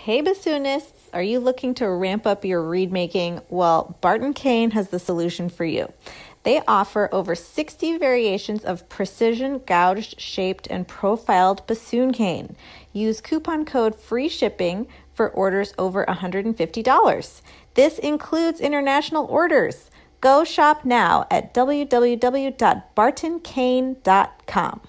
Hey bassoonists, are you looking to ramp up your reed making? Well, Barton Kane has the solution for you. They offer over 60 variations of precision gouged, shaped, and profiled bassoon cane. Use coupon code FREE SHIPPING for orders over $150. This includes international orders. Go shop now at www.bartonkane.com.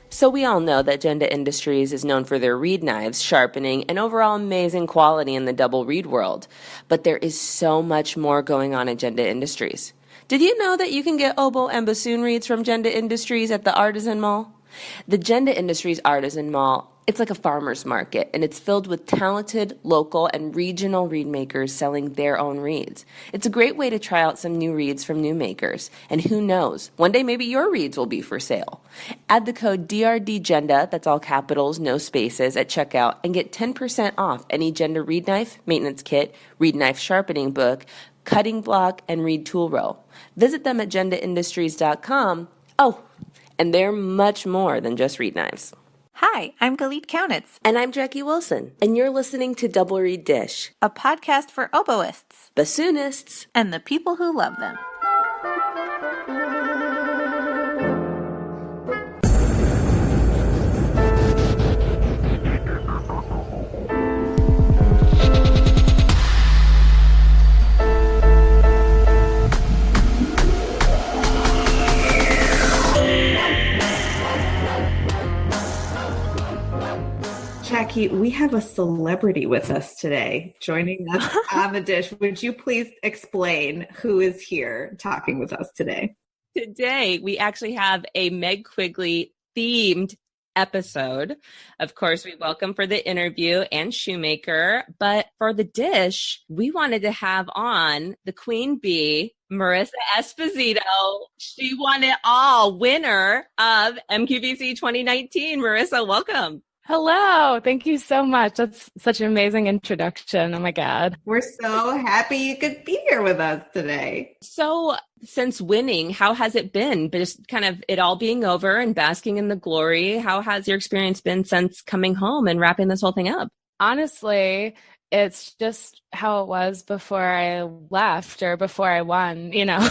So we all know that Genda Industries is known for their reed knives, sharpening, and overall amazing quality in the double reed world. But there is so much more going on at Genda Industries. Did you know that you can get oboe and bassoon reeds from Genda Industries at the Artisan Mall? The Genda Industries Artisan Mall, it's like a farmer's market, and it's filled with talented, local, and regional reed makers selling their own reeds. It's a great way to try out some new reeds from new makers. And who knows, one day maybe your reeds will be for sale. Add the code DRDGenda, that's all capitals, no spaces, at checkout, and get 10% off any Genda reed knife, maintenance kit, reed knife sharpening book, cutting block, and reed tool row. Visit them at gendaindustries.com. Oh, and they're much more than just reed knives. Hi, I'm Galit Kaunitz, And I'm Jackie Wilson, and you're listening to Double Reed Dish, a podcast for oboists bassoonists, and the people who love them. Jackie, we have a celebrity with us today joining us on the dish. Would you please explain who is here talking with us today? Today, we actually have a Meg Quigley themed episode. Of course, we welcome for the interview and Shoemaker, but for the dish, we wanted to have on the Queen Bee, Marissa Esposito. She won it all, winner of MQBC 2019. Marissa, welcome. Hello. Thank you so much. That's such an amazing introduction. Oh my God. We're so happy you could be here with us today. So since winning, how has it been? Just kind of it all being over and basking in the glory. How has your experience been since coming home and wrapping this whole thing up? Honestly, it's just how it was before I left or before I won, you know.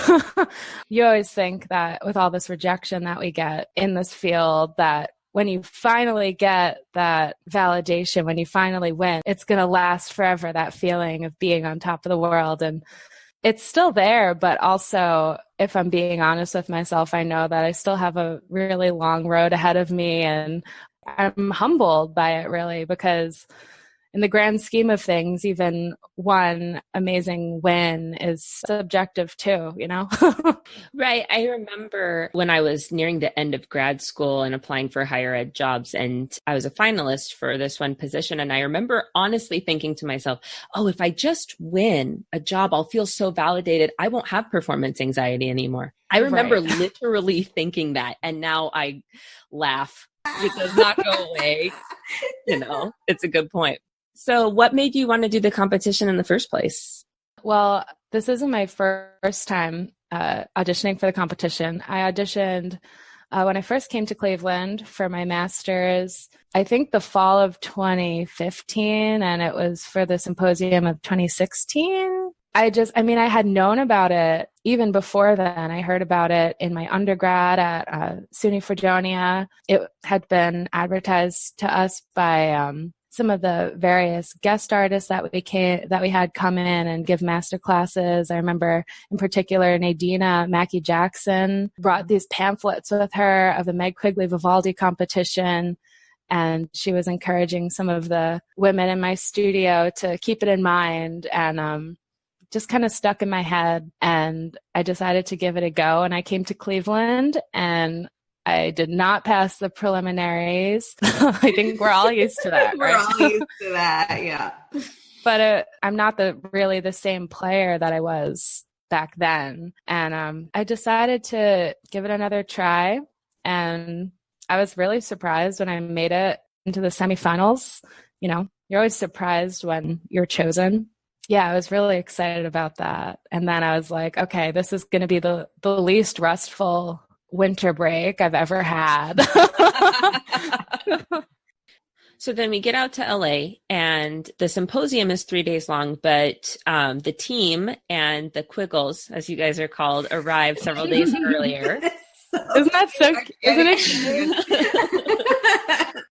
You always think that with all this rejection that we get in this field, that when you finally get that validation, when you finally win, it's going to last forever, that feeling of being on top of the world. And it's still there, but also, if I'm being honest with myself, I know that I still have a really long road ahead of me. And I'm humbled by it, really, because in the grand scheme of things, even one amazing win is subjective too, you know? Right. I remember when I was nearing the end of grad school and applying for higher ed jobs, and I was a finalist for this one position. And I remember honestly thinking to myself, oh, if I just win a job, I'll feel so validated. I won't have performance anxiety anymore. I remember literally thinking that. And now I laugh. It does not go away. You know, it's a good point. So what made you want to do the competition in the first place? Well, this isn't my first time auditioning for the competition. I auditioned when I first came to Cleveland for my master's, I think the fall of 2015, and it was for the Symposium of 2016. I had known about it even before then. I heard about it in my undergrad at SUNY Fredonia. It had been advertised to us by some of the various guest artists that we had come in and give master classes. I remember in particular Nadina Mackey Jackson brought these pamphlets with her of the Meg Quigley Vivaldi competition, and she was encouraging some of the women in my studio to keep it in mind, and just kind of stuck in my head, and I decided to give it a go. And I came to Cleveland, and I did not pass the preliminaries. I think we're all used to that, We're all used to that, yeah. But I'm not really the same player that I was back then. And I decided to give it another try. And I was really surprised when I made it into the semifinals. You know, you're always surprised when you're chosen. Yeah, I was really excited about that. And then I was like, okay, this is going to be the least restful winter break I've ever had. So then we get out to LA, and the symposium is 3 days long, but the team and the Quiggles, as you guys are called, arrived several days earlier. Isn't that so? Isn't it?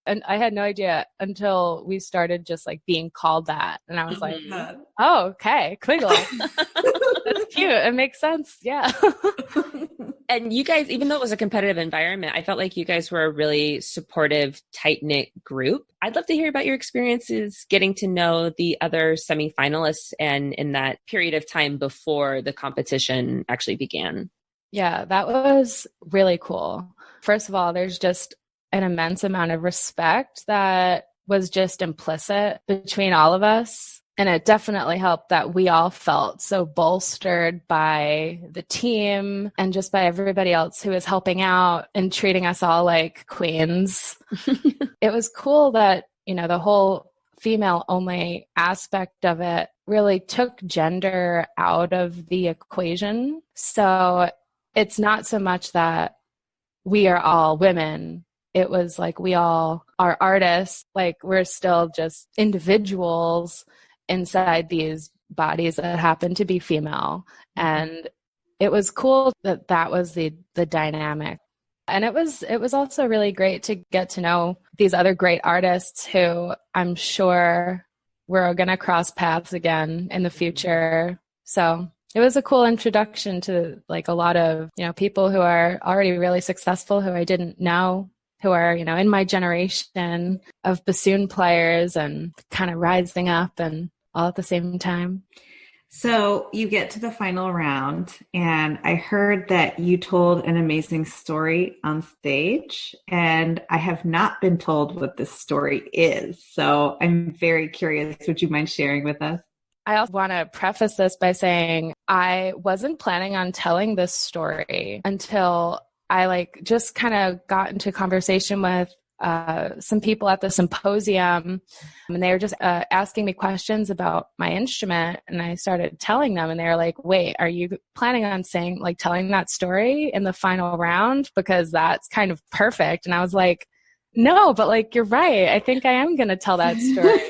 And I had no idea until we started just like being called that, and I was like, "Oh, okay, Quiggle. That's cute. It makes sense." Yeah. And you guys, even though it was a competitive environment, I felt like you guys were a really supportive, tight-knit group. I'd love to hear about your experiences getting to know the other semifinalists and in that period of time before the competition actually began. Yeah, that was really cool. First of all, there's just an immense amount of respect that was just implicit between all of us. And it definitely helped that we all felt so bolstered by the team and just by everybody else who was helping out and treating us all like queens. It was cool that, the whole female only aspect of it really took gender out of the equation. So it's not so much that we are all women. It was like we all are artists, like we're still just individuals inside these bodies that happen to be female. And it was cool that that was the dynamic. And it was also really great to get to know these other great artists who I'm sure we're going to cross paths again in the future. So it was a cool introduction to like a lot of, people who are already really successful who I didn't know, who are, in my generation of bassoon players and kind of rising up and all at the same time. So you get to the final round, and I heard that you told an amazing story on stage, and I have not been told what this story is. So I'm very curious. Would you mind sharing with us? I also want to preface this by saying I wasn't planning on telling this story until I just kind of got into conversation with some people at the symposium, and they were just asking me questions about my instrument, and I started telling them, and they were like, "Wait, are you planning on telling that story in the final round? Because that's kind of perfect." And I was like, "No, but you're right. I think I am going to tell that story."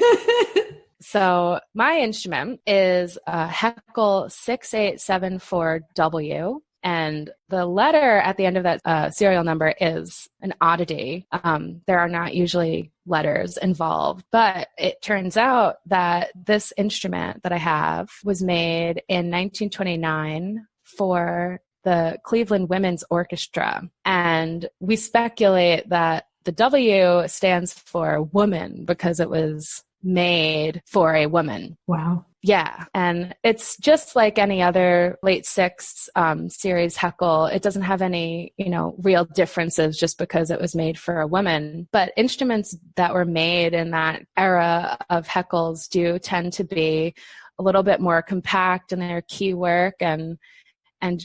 So my instrument is a Heckel 6874W. And the letter at the end of that serial number is an oddity. There are not usually letters involved, but it turns out that this instrument that I have was made in 1929 for the Cleveland Women's Orchestra. And we speculate that the W stands for woman because it was made for a woman. Wow. Yeah. And it's just like any other late six series Heckel. It doesn't have any, real differences just because it was made for a woman. But instruments that were made in that era of Heckels do tend to be a little bit more compact in their key work and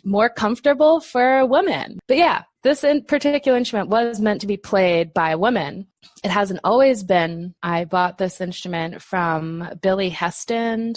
more comfortable for women. But yeah, this particular instrument was meant to be played by women. It hasn't always been. I bought this instrument from Billy Heston.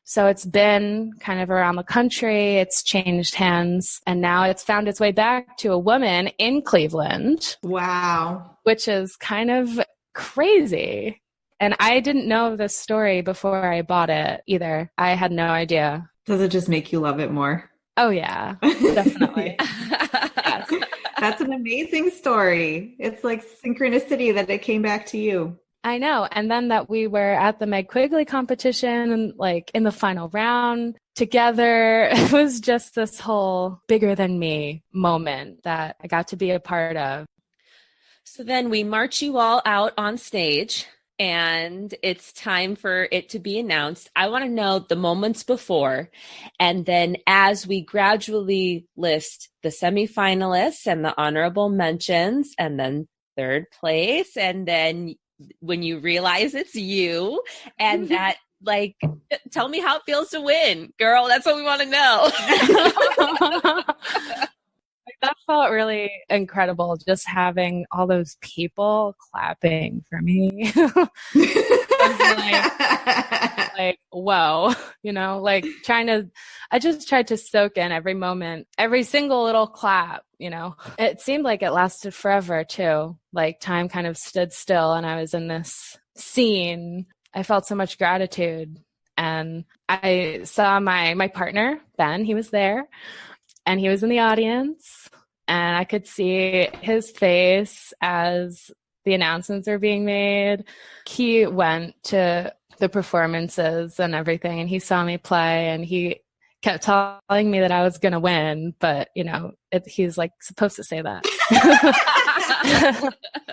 So it's been kind of around the country. It's changed hands. And now it's found its way back to a woman in Cleveland. Wow. Which is kind of crazy. And I didn't know this story before I bought it either. I had no idea. Does it just make you love it more? Oh, yeah, definitely. Yes. That's an amazing story. It's like synchronicity that it came back to you. I know. And then that we were at the Meg Quigley competition and in the final round together. It was just this whole bigger than me moment that I got to be a part of. So then we march you all out on stage, and it's time for it to be announced. I want to know the moments before, and then as we gradually list the semifinalists and the honorable mentions, and then third place, and then when you realize it's you, and that tell me how it feels to win, girl. That's what we want to know. That felt really incredible, just having all those people clapping for me. Whoa, like I just tried to soak in every moment, every single little clap, It seemed like it lasted forever too. Like time kind of stood still and I was in this scene. I felt so much gratitude. And I saw my partner, Ben, he was there and he was in the audience and I could see his face as the announcements were being made. He went to the performances and everything and he saw me play and he kept telling me that I was going to win, but he's like supposed to say that.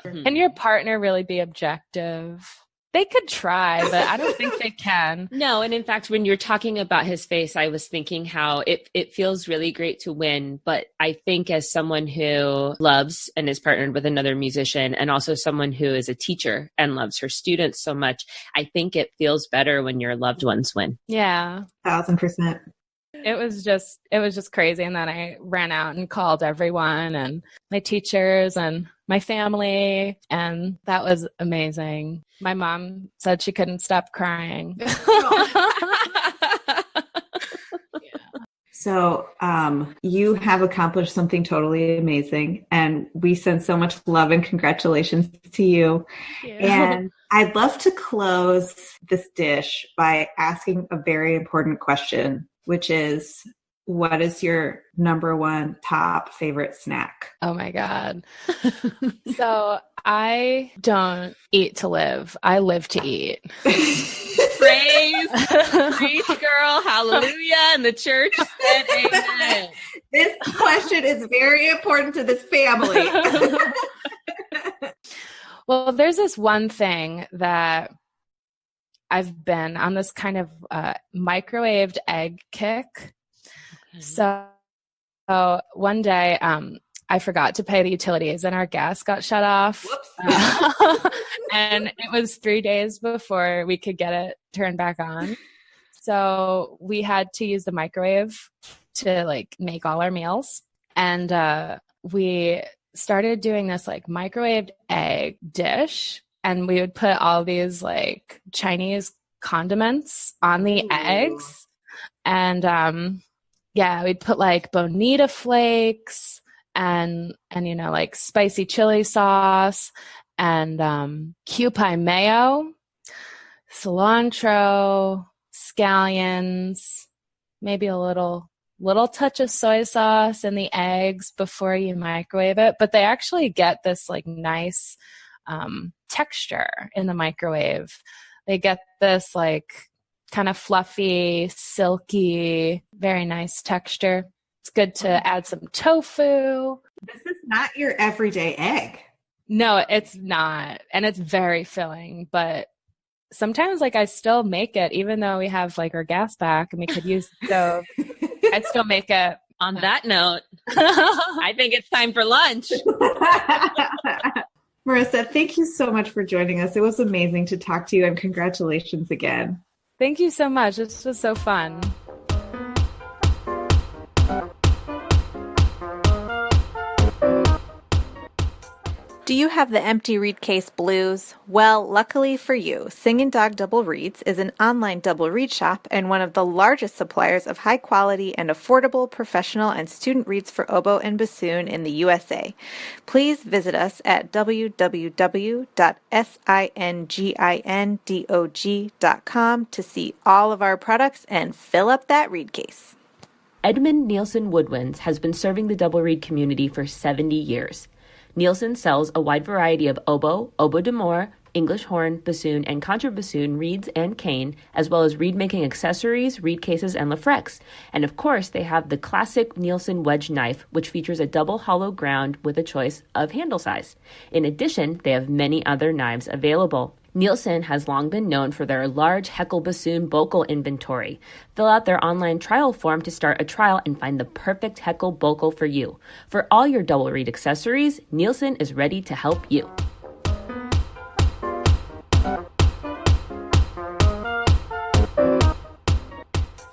Can your partner really be objective? They could try, but I don't think they can. No, and in fact, when you're talking about his face, I was thinking how it feels really great to win. But I think as someone who loves and is partnered with another musician and also someone who is a teacher and loves her students so much, I think it feels better when your loved ones win. Yeah. 1,000%. It was just crazy. And then I ran out and called everyone and my teachers and my family. And that was amazing. My mom said she couldn't stop crying. So you have accomplished something totally amazing. And we send so much love and congratulations to you. And I'd love to close this dish by asking a very important question, which is, what is your number one top favorite snack? Oh my God. So I don't eat to live. I live to eat. Praise, preach, girl, hallelujah. And the church said amen. This question is very important to this family. Well, there's this one thing that I've been on this kind of microwaved egg kick. Okay. So one day I forgot to pay the utilities and our gas got shut off. And it was 3 days before we could get it turned back on. So we had to use the microwave to make all our meals. And we started doing this microwaved egg dish. And we would put all these Chinese condiments on the eggs. And we'd put bonita flakes and spicy chili sauce and Kewpie mayo, cilantro, scallions, maybe a little touch of soy sauce in the eggs before you microwave it. But they actually get this nice texture in the microwave. They get this kind of fluffy, silky, very nice texture. It's good to add some tofu. This is not your everyday egg. No, it's not. And it's very filling, but sometimes I still make it, even though we have our gas back and we could use the stove. I still make it. On that note, I think it's time for lunch. Marissa, thank you so much for joining us. It was amazing to talk to you and congratulations again. Thank you so much. This was so fun. Do you have the empty reed case blues? Well, luckily for you, Singing Dog Double Reeds is an online double reed shop and one of the largest suppliers of high quality and affordable professional and student reeds for oboe and bassoon in the USA. Please visit us at www.singindog.com to see all of our products and fill up that reed case. Edmund Nielsen Woodwinds has been serving the double reed community for 70 years. Nielsen sells a wide variety of oboe, oboe d'amore, English horn, bassoon, and contrabassoon reeds and cane, as well as reed-making accessories, reed cases, and lafrex. And of course, they have the classic Nielsen wedge knife, which features a double hollow ground with a choice of handle size. In addition, they have many other knives available. Nielsen has long been known for their large Heckel bassoon bocal inventory. Fill out their online trial form to start a trial and find the perfect Heckel bocal for you. For all your double reed accessories, Nielsen is ready to help you.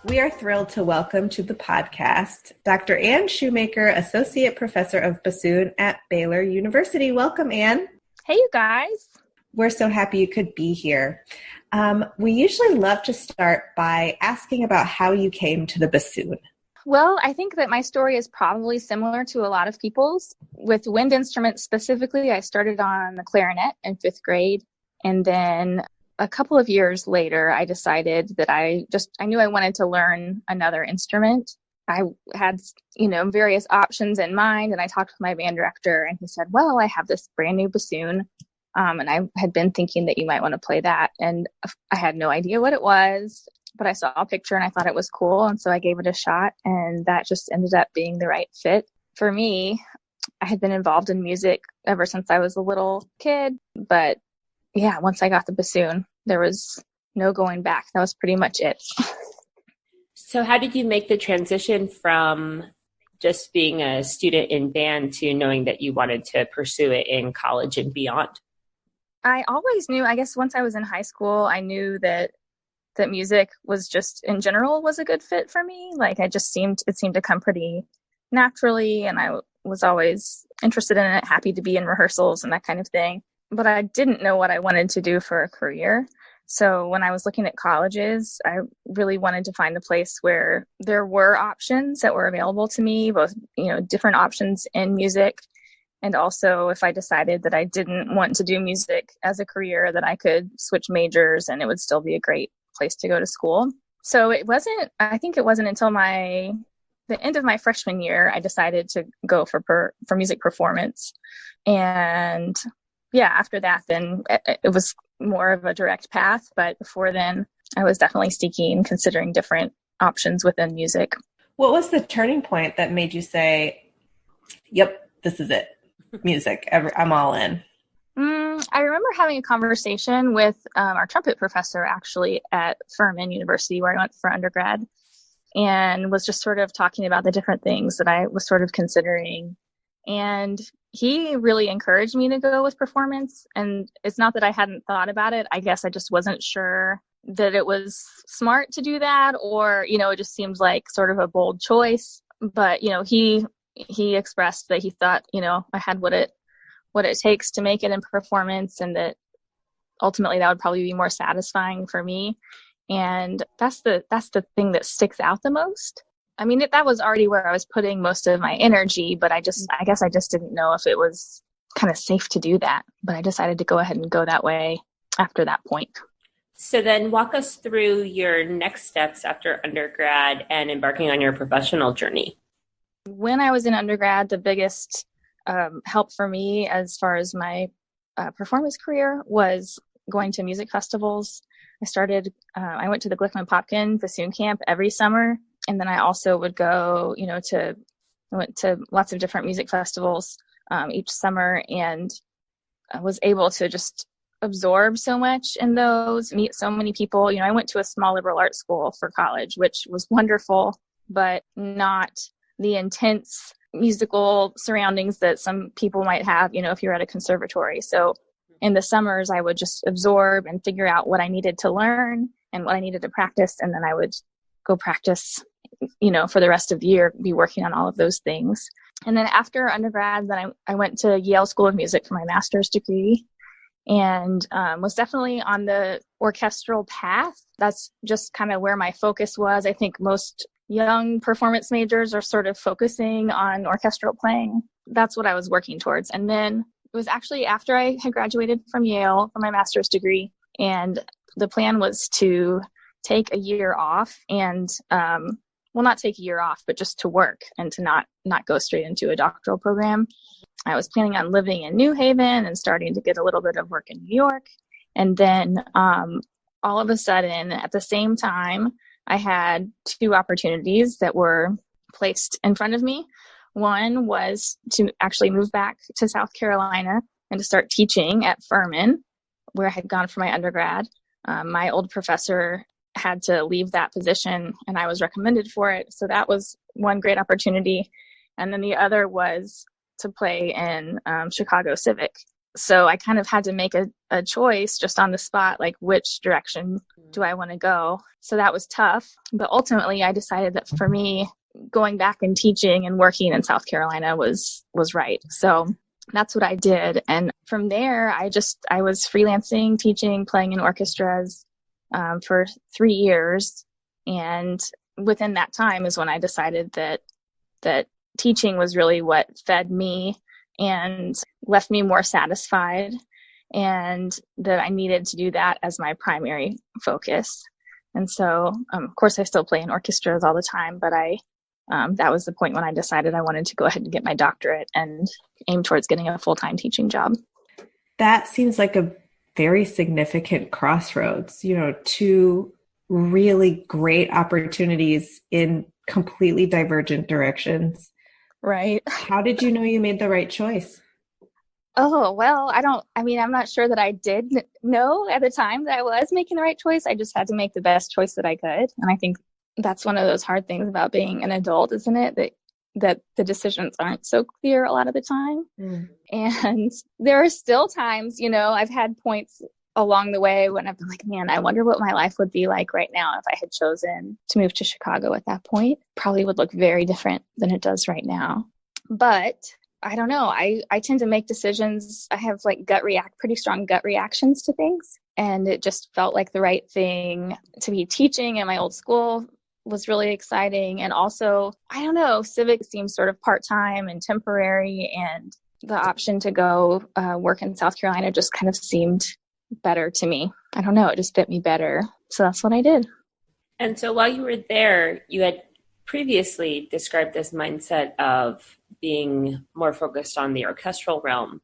We are thrilled to welcome to the podcast Dr. Ann Shoemaker, Associate Professor of Bassoon at Baylor University. Welcome, Ann. Hey, you guys. We're so happy you could be here. We usually love to start by asking about how you came to the bassoon. Well, I think that my story is probably similar to a lot of people's. With wind instruments specifically, I started on the clarinet in 5th grade. And then a couple of years later, I decided that I knew I wanted to learn another instrument. I had, various options in mind, and I talked with my band director, and he said, well, I have this brand new bassoon. And I had been thinking that you might want to play that. And I had no idea what it was, but I saw a picture and I thought it was cool. And so I gave it a shot, and that just ended up being the right fit for me. I had been involved in music ever since I was a little kid. But yeah, once I got the bassoon, there was no going back. That was pretty much it. So how did you make the transition from just being a student in band to knowing that you wanted to pursue it in college and beyond? I always knew, I guess once I was in high school, I knew that music was just in general was a good fit for me. Like it seemed to come pretty naturally, and I was always interested in it, happy to be in rehearsals and that kind of thing. But I didn't know what I wanted to do for a career. So when I was looking at colleges, I really wanted to find a place where there were options that were available to me, both, different options in music. And also if I decided that I didn't want to do music as a career, that I could switch majors and it would still be a great place to go to school. So I think it wasn't until the end of my freshman year, I decided to go for music performance. And yeah, after that, then it was more of a direct path. But before then, I was definitely considering different options within music. What was the turning point that made you say, yep, this is it, music, I'm all in? I remember having a conversation with our trumpet professor actually at Furman University, where I went for undergrad, and was just sort of talking about the different things that I was sort of considering. And he really encouraged me to go with performance. And it's not that I hadn't thought about it. I guess I just wasn't sure that it was smart to do that, or, it just seems like sort of a bold choice. But, he expressed that he thought, I had what it takes to make it in performance, and that ultimately that would probably be more satisfying for me. And that's the thing that sticks out the most. I mean, that was already where I was putting most of my energy, but I guess I just didn't know if it was kind of safe to do that. But I decided to go ahead and go that way after that point. So then walk us through your next steps after undergrad and embarking on your professional journey. When I was in undergrad, the biggest help for me as far as my performance career was going to music festivals. I went to the Glickman-Popkin Bassoon Camp every summer. And then I also would go, I went to lots of different music festivals each summer, and I was able to just absorb so much in those, meet so many people. I went to a small liberal arts school for college, which was wonderful, but not the intense musical surroundings that some people might have, if you're at a conservatory. So in the summers, I would just absorb and figure out what I needed to learn and what I needed to practice. And then I would go practice, for the rest of the year, be working on all of those things. And then after undergrad, then I went to Yale School of Music for my master's degree, and was definitely on the orchestral path. That's just kind of where my focus was. I think most young performance majors are sort of focusing on orchestral playing. That's what I was working towards. And then it was actually after I had graduated from Yale for my master's degree, and the plan was to take a year off and, not take a year off, but just to work and to not go straight into a doctoral program. I was planning on living in New Haven and starting to get a little bit of work in New York. And then all of a sudden, at the same time, I had two opportunities that were placed in front of me. One was to actually move back to South Carolina and to start teaching at Furman, where I had gone for my undergrad. My old professor had to leave that position, and I was recommended for it. So that was one great opportunity. And then the other was to play in Chicago Civic. So I kind of had to make a choice just on the spot, like which direction do I want to go? So that was tough. But ultimately, I decided that for me, going back and teaching and working in South Carolina was right. So that's what I did. And from there, I was freelancing, teaching, playing in orchestras. for 3 years. And within that time is when I decided that teaching was really what fed me and left me more satisfied, and that I needed to do that as my primary focus. And so, of course, I still play in orchestras all the time, but that was the point when I decided I wanted to go ahead and get my doctorate and aim towards getting a full-time teaching job. That seems like a very significant crossroads, two really great opportunities in completely divergent directions. Right. How did you know you made the right choice? Oh, well, I'm not sure that I did know at the time that I was making the right choice. I just had to make the best choice that I could. And I think that's one of those hard things about being an adult, isn't it? That the decisions aren't so clear a lot of the time. And there are still times, I've had points along the way when I've been like, man, I wonder what my life would be like right now if I had chosen to move to Chicago at that point. Probably would look very different than it does right now. But I don't know. I tend to make decisions. I have pretty strong gut reactions to things. And it just felt like the right thing to be teaching at my old school was really exciting. And also, I don't know, civics seems sort of part-time and temporary, and the option to go work in South Carolina just kind of seemed better to me. I don't know, it just fit me better. So that's what I did. And so while you were there, you had previously described this mindset of being more focused on the orchestral realm.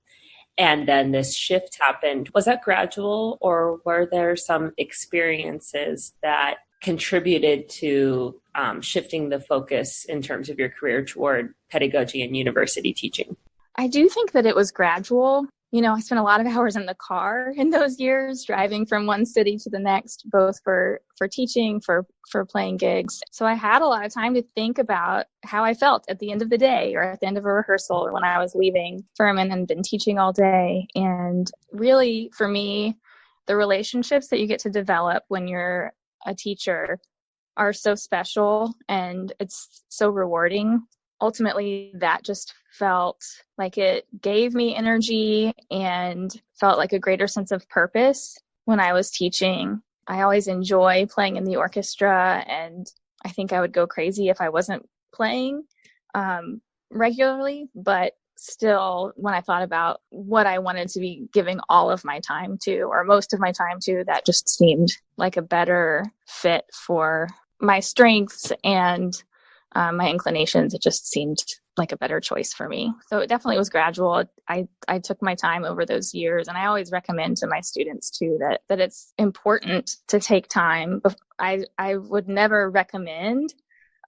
And then this shift happened. Was that gradual, or were there some experiences that contributed to shifting the focus in terms of your career toward pedagogy and university teaching? I do think that it was gradual. I spent a lot of hours in the car in those years, driving from one city to the next, both for teaching, for playing gigs. So I had a lot of time to think about how I felt at the end of the day, or at the end of a rehearsal, or when I was leaving Furman and been teaching all day. And really, for me, the relationships that you get to develop when you're a teacher are so special, and it's so rewarding. Ultimately, that just felt like it gave me energy and felt like a greater sense of purpose when I was teaching. I always enjoy playing in the orchestra, and I think I would go crazy if I wasn't playing regularly. But still, when I thought about what I wanted to be giving all of my time to, or most of my time to, that just seemed like a better fit for my strengths and my inclinations. It just seemed like a better choice for me. So it definitely was gradual. I took my time over those years, and I always recommend to my students too that it's important to take time. I would never recommend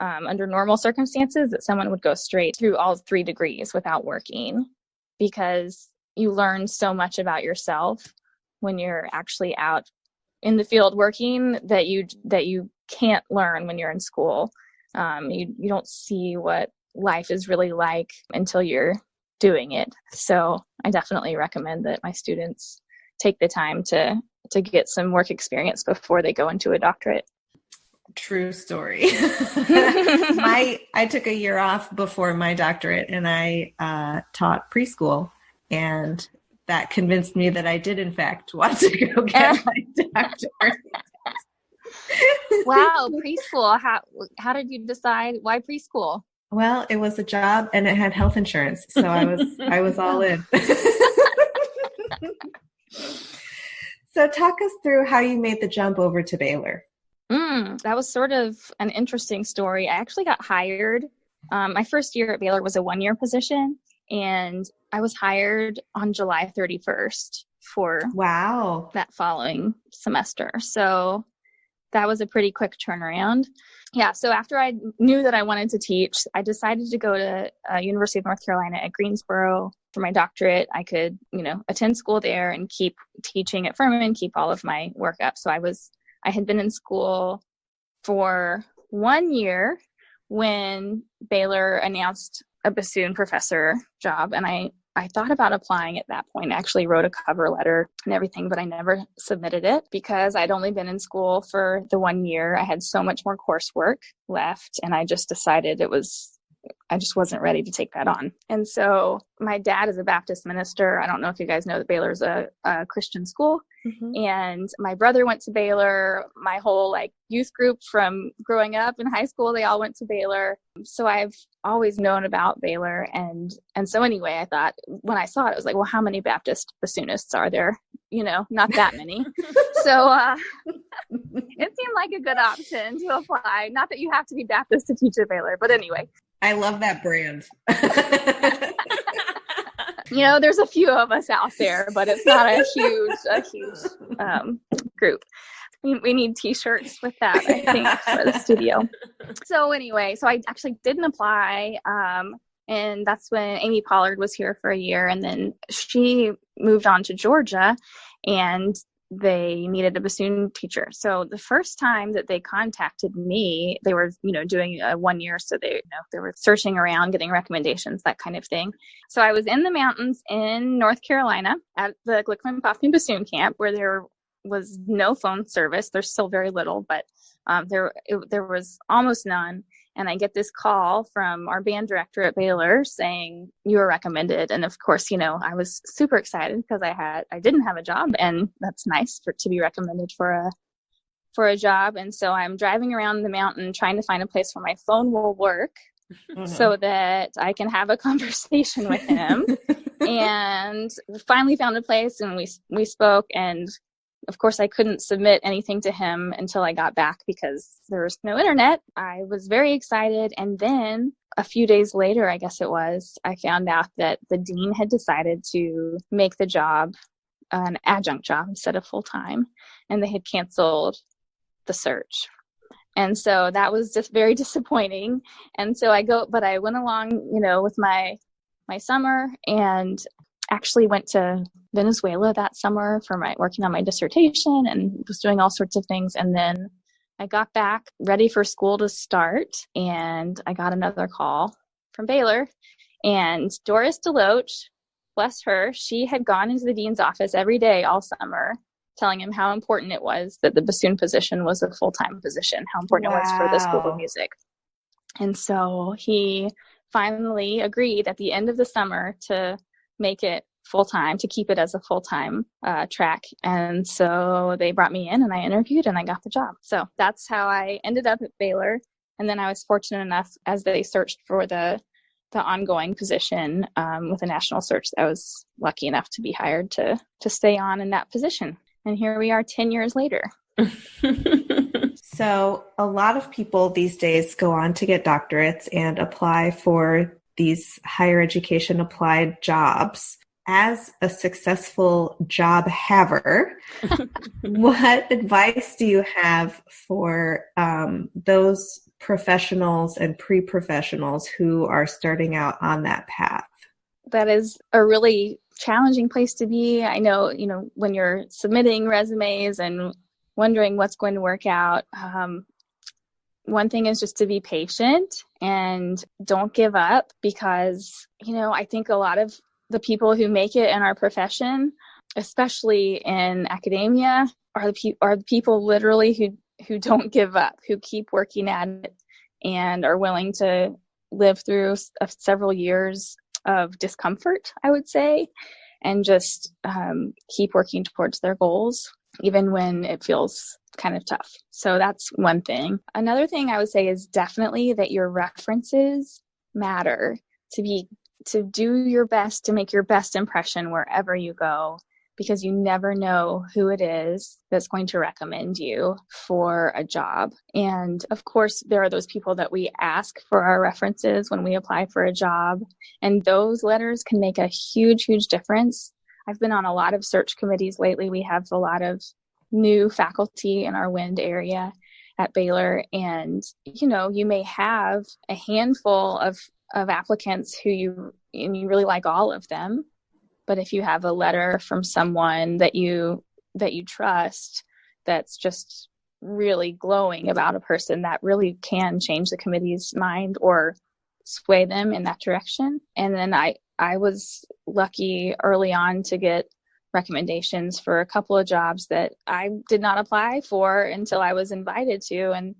under normal circumstances that someone would go straight through all 3 degrees without working, because you learn so much about yourself when you're actually out in the field working that you can't learn when you're in school. You don't see what life is really like until you're doing it. So I definitely recommend that my students take the time to get some work experience before they go into a doctorate. True story. I took a year off before my doctorate, and I taught preschool, and that convinced me that I did in fact want to go get my doctorate. Wow, preschool. How did you decide why preschool? Well, it was a job and it had health insurance, so I was all in. So talk us through how you made the jump over to Baylor. That was sort of an interesting story. I actually got hired. My first year at Baylor was a 1-year position, and I was hired on July 31st for that following semester. So that was a pretty quick turnaround. Yeah, so after I knew that I wanted to teach, I decided to go to University of North Carolina at Greensboro for my doctorate. I could, attend school there and keep teaching at Furman, keep all of my work up. So I had been in school for 1 year when Baylor announced a bassoon professor job, and I thought about applying at that point. I actually wrote a cover letter and everything, but I never submitted it because I'd only been in school for the 1 year. I had so much more coursework left, and I just decided I just wasn't ready to take that on. And so my dad is a Baptist minister. I don't know if you guys know that Baylor's a Christian school. And my brother went to Baylor. My whole like youth group from growing up in high school, they all went to Baylor. So I've always known about Baylor. And so anyway, I thought when I saw it, I was like, well, how many Baptist bassoonists are there? You know, not that many. So it seemed like a good option to apply. Not that you have to be Baptist to teach at Baylor, but anyway. I love that brand. You know, there's a few of us out there, but it's not a huge group. We need t-shirts with that, I think, for the studio. So anyway, so I actually didn't apply. And that's when Amy Pollard was here for a year. And then she moved on to Georgia and they needed a bassoon teacher. So the first time that they contacted me, they were, you know, doing a 1 year. So they, you know, they were searching around, getting recommendations, that kind of thing. So I was in the mountains in North Carolina at the Glickman Poffman Bassoon Camp where there was no phone service. There's still very little, but there was almost none. And I get this call from our band director at Baylor saying, you were recommended. And of course, you know, I was super excited because I didn't have a job, and that's nice to be recommended for a job. And so I'm driving around the mountain trying to find a place where my phone will work so that I can have a conversation with him. And finally found a place, and we spoke, and of course, I couldn't submit anything to him until I got back because there was no internet. I was very excited. And then a few days later, I guess it was, I found out that the dean had decided to make the job an adjunct job instead of full-time. And they had canceled the search. And so that was just very disappointing. And so I went along, you know, with my summer, and actually went to Venezuela that summer for working on my dissertation, and was doing all sorts of things. And then I got back ready for school to start, and I got another call from Baylor, and Doris DeLoach, bless her, she had gone into the dean's office every day all summer telling him how important it was that the bassoon position was a full-time position, how important it was for the School of Music. And so he finally agreed at the end of the summer to make it full-time, to keep it as a full-time track. And so they brought me in, and I interviewed, and I got the job. So that's how I ended up at Baylor. And then I was fortunate enough, as they searched for the ongoing position with a national search, I was lucky enough to be hired to stay on in that position. And here we are 10 years later. So a lot of people these days go on to get doctorates and apply for these higher education applied jobs. As a successful job haver, what advice do you have for those professionals and pre-professionals who are starting out on that path? That is a really challenging place to be. I know, you know, when you're submitting resumes and wondering what's going to work out, one thing is just to be patient and don't give up, because, you know, I think a lot of the people who make it in our profession, especially in academia, are the people literally who don't give up, who keep working at it and are willing to live through several years of discomfort, I would say, and just keep working towards their goals, even when it feels kind of tough. So that's one thing. Another thing I would say is definitely that your references matter, to do your best to make your best impression wherever you go, because you never know who it is that's going to recommend you for a job. And of course, there are those people that we ask for our references when we apply for a job, and those letters can make a huge, huge difference. I've been on a lot of search committees lately. We have a lot of new faculty in our wind area at Baylor, and you know, you may have a handful of applicants who you really like all of them, but if you have a letter from someone that you trust that's just really glowing about a person, that really can change the committee's mind or sway them in that direction. And then I was lucky early on to get recommendations for a couple of jobs that I did not apply for until I was invited to. And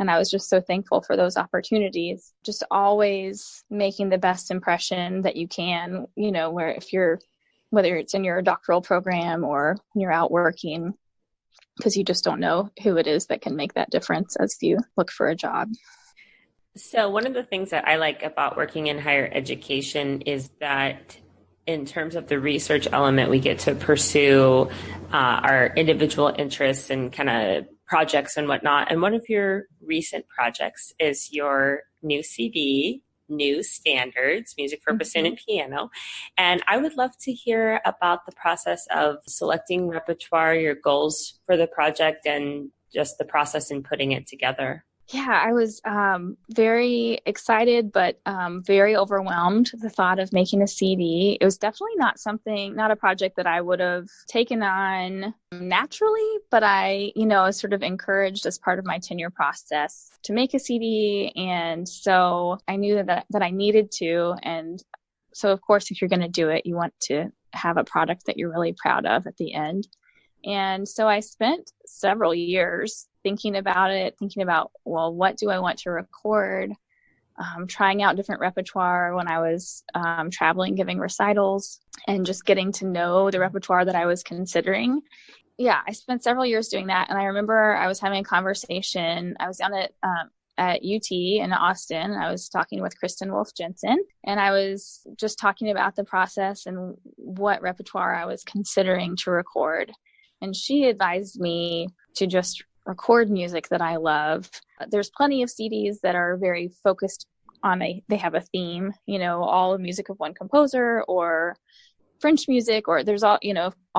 I was just so thankful for those opportunities. Just always making the best impression that you can, you know, where if you're whether it's in your doctoral program or when you're out working, because you just don't know who it is that can make that difference as you look for a job. So one of the things that I like about working in higher education is that in terms of the research element, we get to pursue our individual interests and kind of projects and whatnot. And one of your recent projects is your new CD, New Standards, Music for Bassoon and Piano. And I would love to hear about the process of selecting repertoire, your goals for the project, and just the process in putting it together. Yeah, I was very excited, but very overwhelmed at the thought of making a CD. It was definitely not a project that I would have taken on naturally, but I, was sort of encouraged as part of my tenure process to make a CD. And so I knew that I needed to. And so, of course, if you're going to do it, you want to have a product that you're really proud of at the end. And so I spent several years thinking about, well, what do I want to record? Trying out different repertoire when I was traveling, giving recitals, and just getting to know the repertoire that I was considering. Yeah, I spent several years doing that. And I remember I was having a conversation. I was down at UT in Austin. I was talking with Kristen Wolf Jensen, and I was just talking about the process and what repertoire I was considering to record. And she advised me to just record music that I love. There's plenty of CDs that are very focused on they have a theme, all the music of one composer or French music, or there's all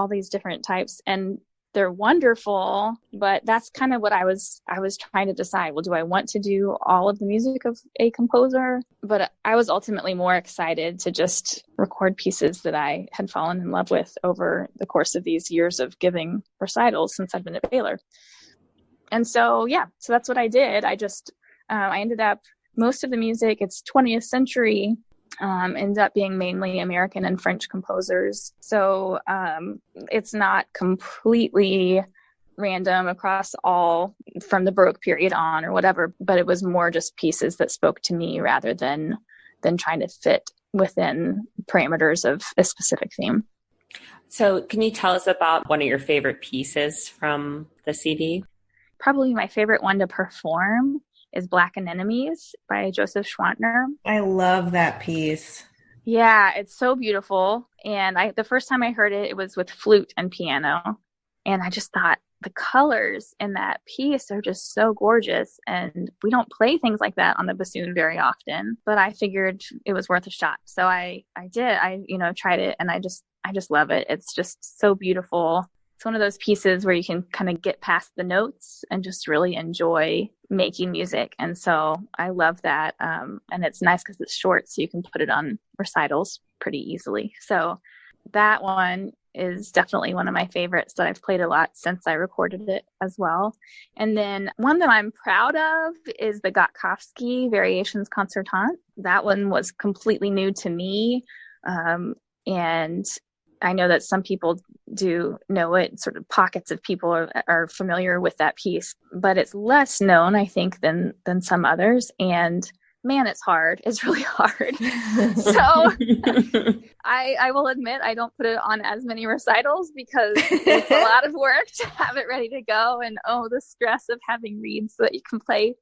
these different types, and they're wonderful. But that's kind of what I was trying to decide. Well, do I want to do all of the music of a composer? But I was ultimately more excited to just record pieces that I had fallen in love with over the course of these years of giving recitals since I've been at Baylor. And so, so that's what I did. I ended up, most of the music, it's 20th century, ends up being mainly American and French composers. So it's not completely random across all from the Baroque period on or whatever, but it was more just pieces that spoke to me rather than trying to fit within parameters of a specific theme. So can you tell us about one of your favorite pieces from the CD? Probably my favorite one to perform is Black Anemones by Joseph Schwantner. I love that piece. Yeah, it's so beautiful. And the first time I heard it, it was with flute and piano. And I just thought the colors in that piece are just so gorgeous. And we don't play things like that on the bassoon very often, but I figured it was worth a shot. So I did. I tried it, and I just love it. It's just so beautiful. It's one of those pieces where you can kind of get past the notes and just really enjoy making music. And so I love that. And it's nice because it's short, so you can put it on recitals pretty easily. So that one is definitely one of my favorites that I've played a lot since I recorded it as well. And then one that I'm proud of is the Gotkovsky Variations Concertant. That one was completely new to me. And I know that some people do know it, sort of pockets of people are familiar with that piece, but it's less known, I think, than some others. And man, it's hard. It's really hard. So I will admit I don't put it on as many recitals because it's a lot of work to have it ready to go. And the stress of having reeds so that you can play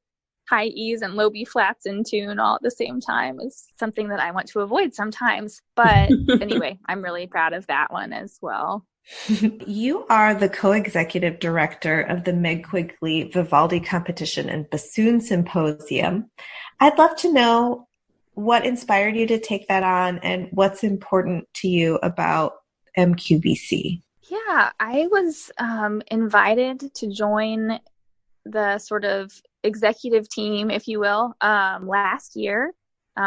high E's and low B flats in tune all at the same time is something that I want to avoid sometimes. But anyway, I'm really proud of that one as well. You are the co-executive director of the Meg Quigley Vivaldi Competition and Bassoon Symposium. I'd love to know what inspired you to take that on and what's important to you about MQBC. Yeah, I was invited to join the sort of executive team, if you will, last year.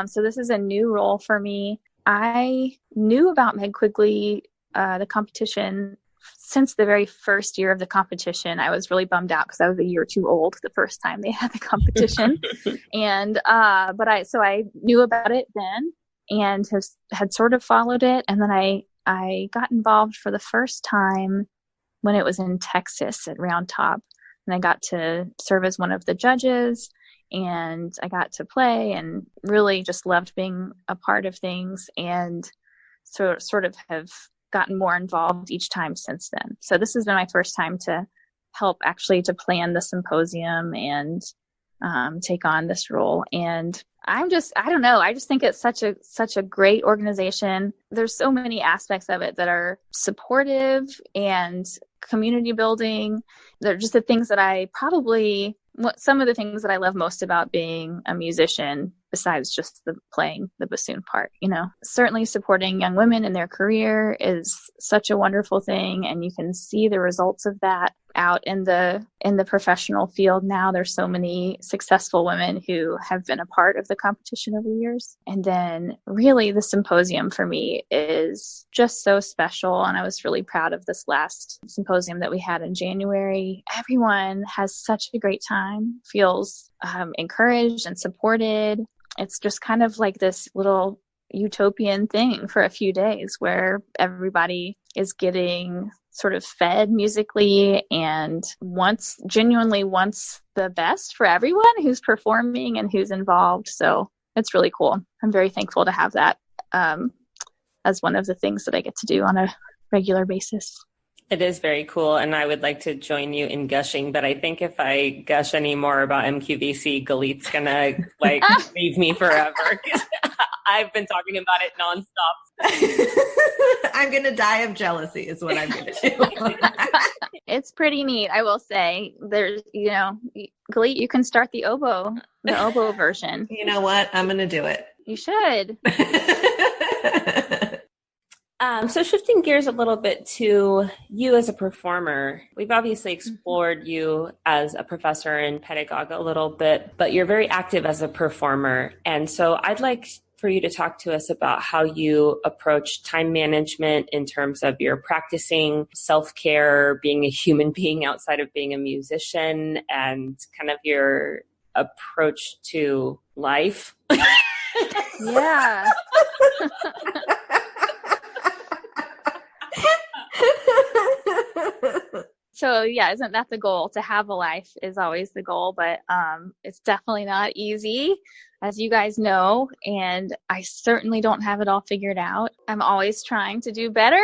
So this is a new role for me. I knew about Meg Quigley, the competition, since the very first year of the competition. I was really bummed out because I was a year too old the first time they had the competition. And but I knew about it then and had sort of followed it. And then I got involved for the first time when it was in Texas at Round Top. And I got to serve as one of the judges, and I got to play and really just loved being a part of things, and so sort of have gotten more involved each time since then. So this has been my first time to help actually to plan the symposium and take on this role. And I don't know. I just think it's such a great organization. There's so many aspects of it that are supportive and community building. They're just the things that some of the things that I love most about being a musician, besides just playing the bassoon part. Certainly supporting young women in their career is such a wonderful thing, and you can see the results of that out in the professional field now. There's so many successful women who have been a part of the competition over the years. And then really the symposium for me is just so special, and I was really proud of this last symposium that we had in January. Everyone has such a great time, feels encouraged and supported. It's just kind of like this little utopian thing for a few days where everybody is getting sort of fed musically and genuinely wants the best for everyone who's performing and who's involved. So it's really cool. I'm very thankful to have that as one of the things that I get to do on a regular basis. It is very cool, and I would like to join you in gushing, but I think if I gush any more about MQVC, Galit's gonna leave me forever. I've been talking about it nonstop. I'm gonna die of jealousy is what I'm gonna do. It's pretty neat, I will say. There's, Galit, you can start the oboe version. You know what? I'm gonna do it. You should. So shifting gears a little bit to you as a performer, we've obviously explored you as a professor and pedagogue a little bit, but you're very active as a performer. And so I'd like for you to talk to us about how you approach time management in terms of your practicing, self-care, being a human being outside of being a musician, and kind of your approach to life. Yeah. So yeah, isn't that the goal? To have a life is always the goal, but it's definitely not easy, as you guys know, and I certainly don't have it all figured out. I'm always trying to do better,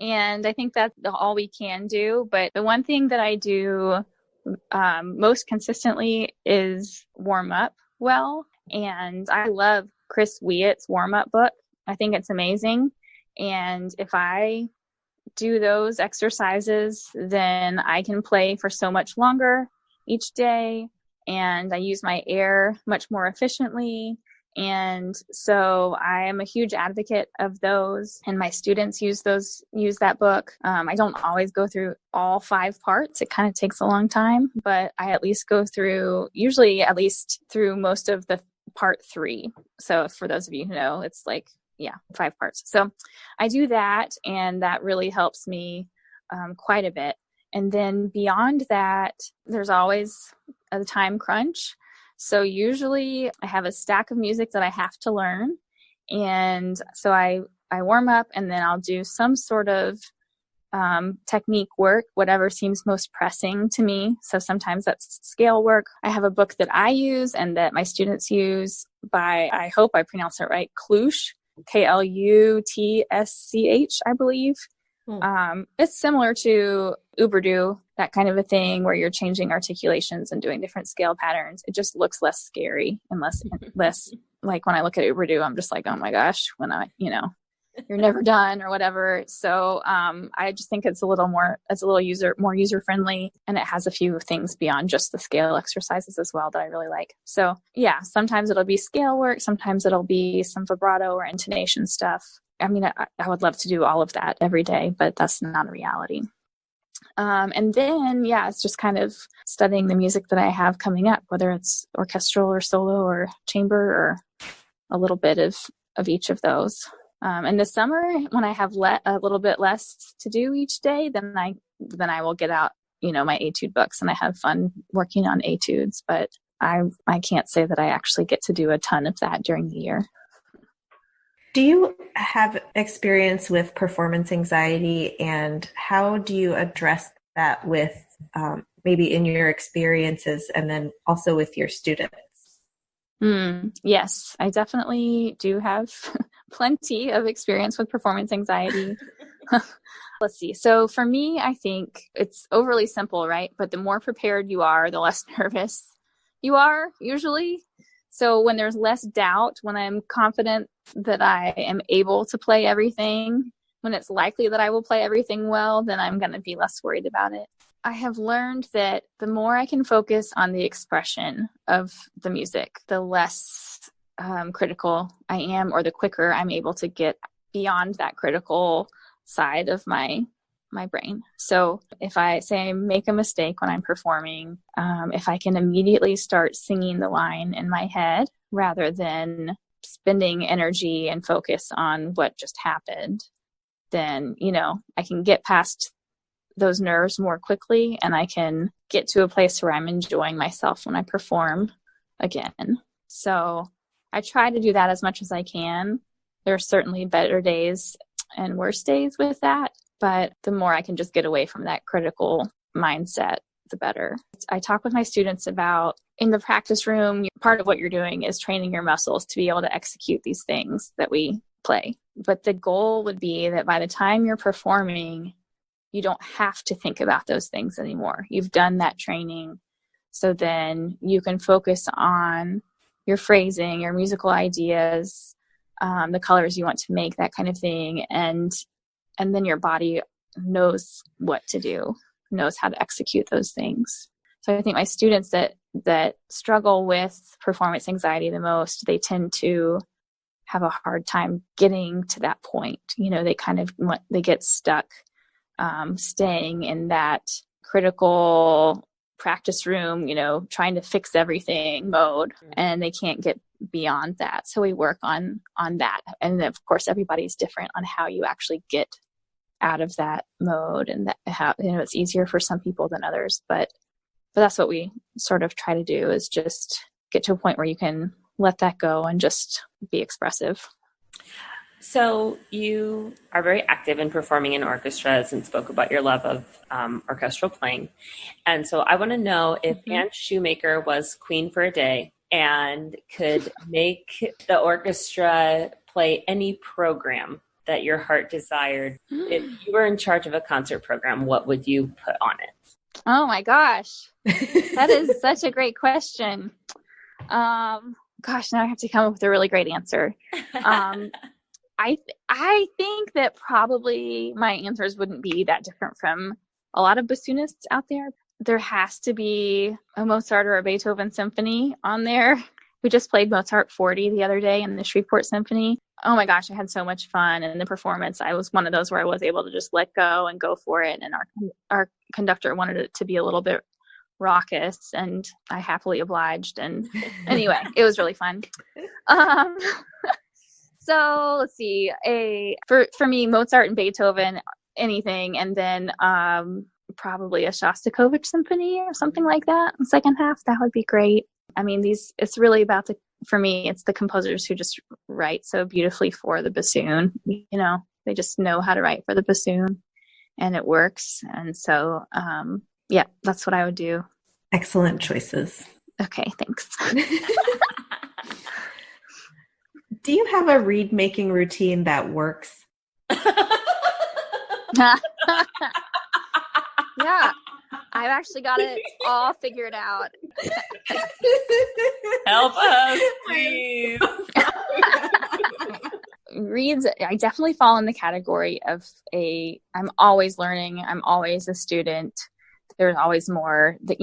and I think that's all we can do. But the one thing that I do most consistently is warm up well, and I love Chris Wiett's warm-up book. I think it's amazing, and if I do those exercises, then I can play for so much longer each day, and I use my air much more efficiently. And so I am a huge advocate of those, and my students use that book. I don't always go through all 5 parts. It kind of takes a long time, but I at least go through, usually at least through most of the part 3. So for those of you who know, it's 5 parts. So I do that, and that really helps me quite a bit. And then beyond that, there's always a time crunch. So usually I have a stack of music that I have to learn. And so I warm up, and then I'll do some sort of technique work, whatever seems most pressing to me. So sometimes that's scale work. I have a book that I use and that my students use by, I hope I pronounce it right, Klusch. Klutsch, I believe. It's similar to Uberdu, that kind of a thing where you're changing articulations and doing different scale patterns. It just looks less scary and less like when I look at Uberdu, I'm just like, oh my gosh, when you're never done or whatever. So I just think it's a little more user friendly, and it has a few things beyond just the scale exercises as well that I really like. So yeah, sometimes it'll be scale work, sometimes it'll be some vibrato or intonation stuff. I mean, I would love to do all of that every day, but that's not a reality. And then, it's just kind of studying the music that I have coming up, whether it's orchestral or solo or chamber or a little bit of each of those. In the summer, when I have a little bit less to do each day, then I will get out, my etude books, and I have fun working on etudes. But I can't say that I actually get to do a ton of that during the year. Do you have experience with performance anxiety, and how do you address that with maybe in your experiences and then also with your students? Yes, I definitely do have plenty of experience with performance anxiety. Let's see. So for me, I think it's overly simple, right? But the more prepared you are, the less nervous you are usually. So when there's less doubt, when I'm confident that I am able to play everything, when it's likely that I will play everything well, then I'm going to be less worried about it. I have learned that the more I can focus on the expression of the music, the less critical I am, or the quicker I'm able to get beyond that critical side of my brain. So if I say I make a mistake when I'm performing, if I can immediately start singing the line in my head rather than spending energy and focus on what just happened, then, I can get past those nerves more quickly, and I can get to a place where I'm enjoying myself when I perform again. So I try to do that as much as I can. There are certainly better days and worse days with that, but the more I can just get away from that critical mindset, the better. I talk with my students about, in the practice room, part of what you're doing is training your muscles to be able to execute these things that we play. But the goal would be that by the time you're performing, you don't have to think about those things anymore. You've done that training. So then you can focus on your phrasing, your musical ideas, the colors you want to make, that kind of thing. And then your body knows what to do, knows how to execute those things. So I think my students that struggle with performance anxiety the most, they tend to have a hard time getting to that point. They get stuck staying in that critical practice room, trying to fix everything mode, and they can't get beyond that. So we work on that. And of course, everybody's different on how you actually get out of that mode, and that how, it's easier for some people than others, but that's what we sort of try to do, is just get to a point where you can let that go and just be expressive. So you are very active in performing in orchestras and spoke about your love of orchestral playing. And so I want to know if Aunt Shoemaker was queen for a day and could make the orchestra play any program that your heart desired. If you were in charge of a concert program, what would you put on it? Oh my gosh. That is such a great question. Gosh, now I have to come up with a really great answer. I think that probably my answers wouldn't be that different from a lot of bassoonists out there. There has to be a Mozart or a Beethoven symphony on there. We just played Mozart 40 the other day in the Shreveport Symphony. Oh my gosh, I had so much fun. And the performance, I was one of those where I was able to just let go and go for it. And our conductor wanted it to be a little bit raucous, and I happily obliged. And anyway, it was really fun. So let's see, for me, Mozart and Beethoven, anything, and then probably a Shostakovich symphony or something like that. The second half, that would be great. I mean, it's really about for me, it's the composers who just write so beautifully for the bassoon. They just know how to write for the bassoon, and it works. And so, yeah, that's what I would do. Excellent choices. Okay, thanks. Do you have a reed making routine that works? Yeah, I've actually got it all figured out. Help us, please. Reeds, I definitely fall in the category of I'm always learning. I'm always a student. There's always more that,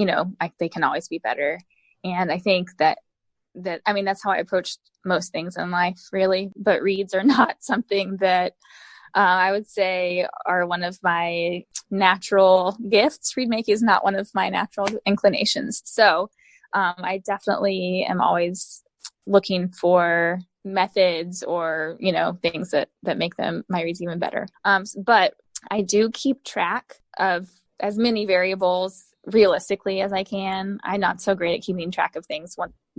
they can always be better. And I think that's how I approach most things in life, really. But reeds are not something that I would say are one of my natural gifts. Reed making is not one of my natural inclinations. So I definitely am always looking for methods or, things that make my reeds even better. But I do keep track of as many variables realistically as I can. I'm not so great at keeping track of things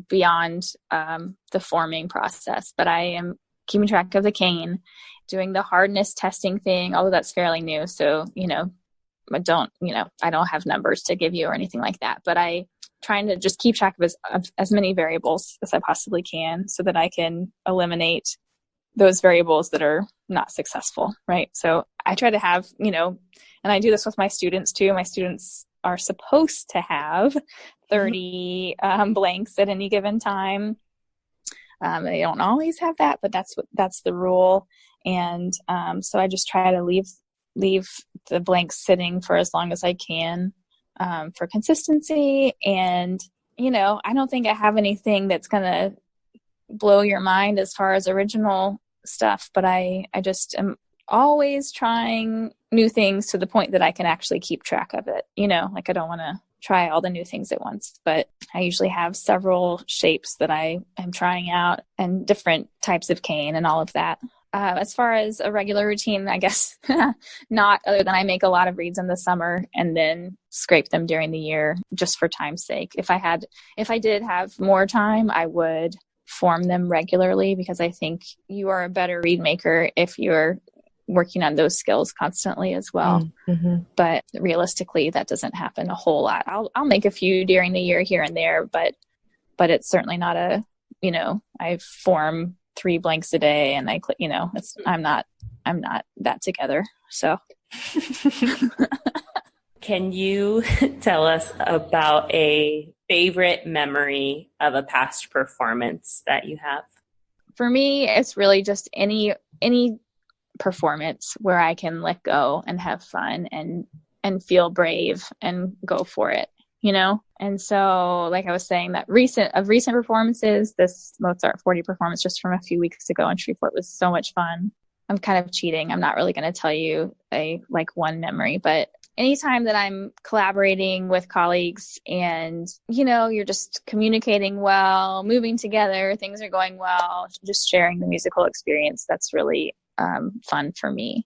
beyond the forming process, but I am keeping track of the cane, doing the hardness testing thing, although that's fairly new. So, I don't have numbers to give you or anything like that, but I trying to just keep track of as many variables as I possibly can so that I can eliminate those variables that are not successful, right? So I try to have, and I do this with my students too. My students are supposed to have 30 blanks at any given time. They don't always have that, but that's the rule. And so I just try to leave the blanks sitting for as long as I can for consistency. And, I don't think I have anything that's going to blow your mind as far as original stuff, but I just am always trying new things to the point that I can actually keep track of it. Like I don't want to try all the new things at once, but I usually have several shapes that I am trying out and different types of cane and all of that. As far as a regular routine, I guess not, other than I make a lot of reeds in the summer and then scrape them during the year just for time's sake. If I did have more time, I would form them regularly, because I think you are a better reed maker if you're working on those skills constantly as well. Mm-hmm. But realistically, that doesn't happen a whole lot. I'll make a few during the year here and there, but it's certainly not I form 3 blanks a day and I'm not that together. So can you tell us about a favorite memory of a past performance that you have? For me, it's really just any performance where I can let go and have fun and feel brave and go for it, And so, like I was saying, that recent performances, this Mozart 40 performance just from a few weeks ago in Shreveport was so much fun. I'm kind of cheating. I'm not really going to tell you one memory, but anytime that I'm collaborating with colleagues and, you're just communicating well, moving together, things are going well, just sharing the musical experience, that's really fun for me.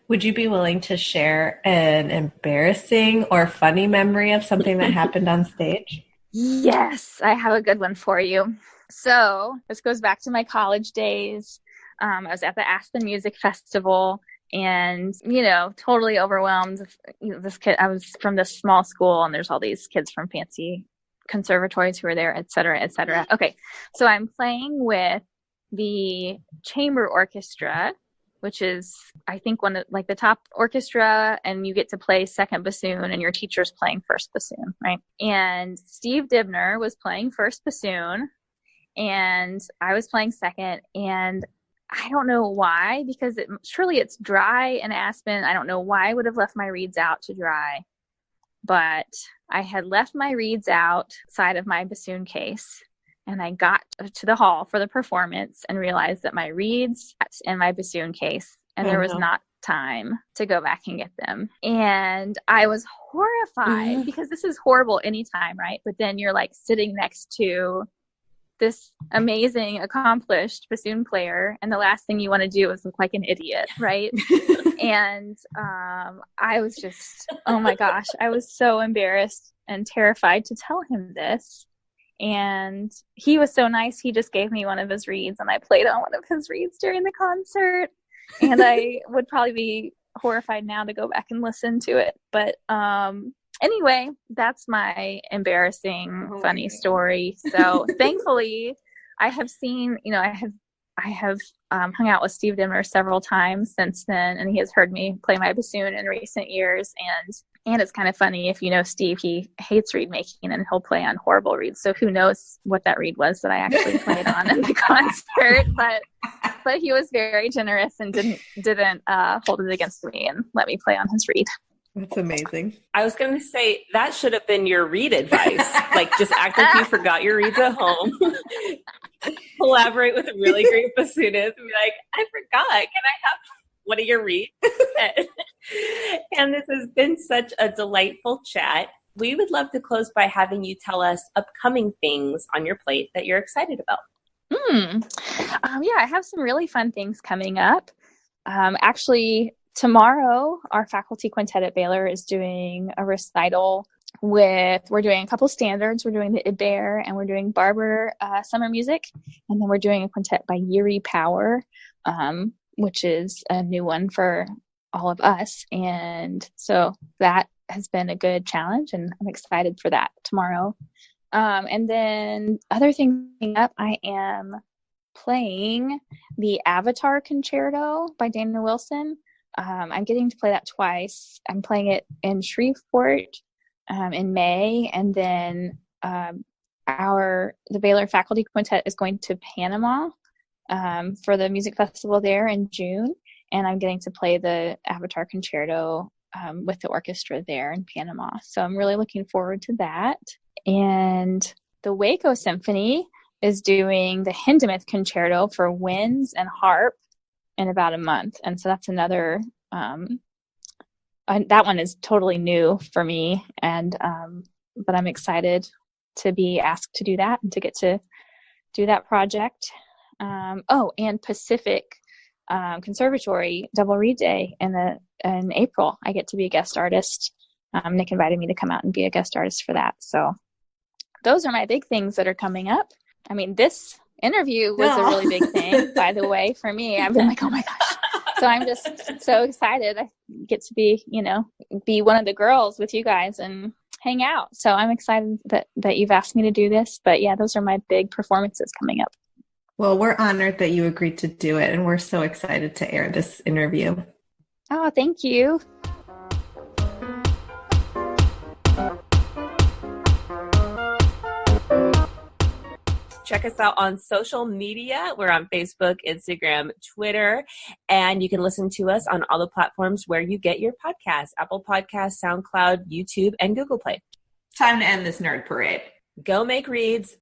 Would you be willing to share an embarrassing or funny memory of something that happened on stage? Yes, I have a good one for you. So this goes back to my college days. I was at the Aspen Music Festival and, totally overwhelmed. This kid, I was from this small school and there's all these kids from fancy conservatories who are there, et cetera, et cetera. Okay. So I'm playing with the chamber orchestra, which is, I think, one of the top orchestra, and you get to play second bassoon and your teacher's playing first bassoon, right? And Steve Dibner was playing first bassoon and I was playing second, and I don't know why, because surely it's dry in Aspen. I don't know why I would have left my reeds out to dry, but I had left my reeds outside of my bassoon case. And I got to the hall for the performance and realized that my reeds in my bassoon case, and there was not time to go back and get them. And I was horrified because this is horrible anytime, right? But then you're sitting next to this amazing, accomplished bassoon player, and the last thing you want to do is look like an idiot, right? And I was just, oh my gosh, I was so embarrassed and terrified to tell him this. And he was so nice. He just gave me one of his reeds and I played on one of his reeds during the concert. And I would probably be horrified now to go back and listen to it. But anyway, that's my embarrassing, funny story. So thankfully I have seen, I have hung out with Steve Dimmer several times since then, and he has heard me play my bassoon in recent years. And it's kind of funny, if you know Steve, he hates reed making and he'll play on horrible reeds. So who knows what that reed was that I actually played on in the concert. But he was very generous and didn't hold it against me and let me play on his reed. That's amazing. I was going to say that should have been your reed advice. Just act like you forgot your reeds at home. Collaborate with a really great bassoonist and be like, I forgot. Can I have one of your reeds? And this has been such a delightful chat. We would love to close by having you tell us upcoming things on your plate that you're excited about. Yeah, I have some really fun things coming up. Actually, tomorrow, our faculty quintet at Baylor is doing a recital we're doing a couple standards. We're doing the Iber and we're doing Barber summer music. And then we're doing a quintet by Yuri Power, which is a new one for all of us. And so that has been a good challenge and I'm excited for that tomorrow. And then other things coming up, I am playing the Avatar Concerto by Daniel Wilson. I'm getting to play that twice. I'm playing it in Shreveport in May, and then the Baylor Faculty Quintet is going to Panama for the music festival there in June, and I'm getting to play the Avatar Concerto with the orchestra there in Panama. So I'm really looking forward to that. And the Waco Symphony is doing the Hindemith Concerto for winds and harp in about a month. And so that's another, that one is totally new for me. And, but I'm excited to be asked to do that and to get to do that project. And Pacific Conservatory Double Reed Day in April. I get to be a guest artist. Nick invited me to come out and be a guest artist for that. So those are my big things that are coming up. I mean, this interview was a really big thing, by the way, for me. I've been like, oh my gosh. So I'm just so excited. I get to be one of the girls with you guys and hang out. So I'm excited that you've asked me to do this. But yeah, those are my big performances coming up. Well, we're honored that you agreed to do it, and we're so excited to air this interview. Oh, thank you. Check us out on social media. We're on Facebook, Instagram, Twitter, and you can listen to us on all the platforms where you get your podcasts: Apple Podcasts, SoundCloud, YouTube, and Google Play. Time to end this nerd parade. Go make reads.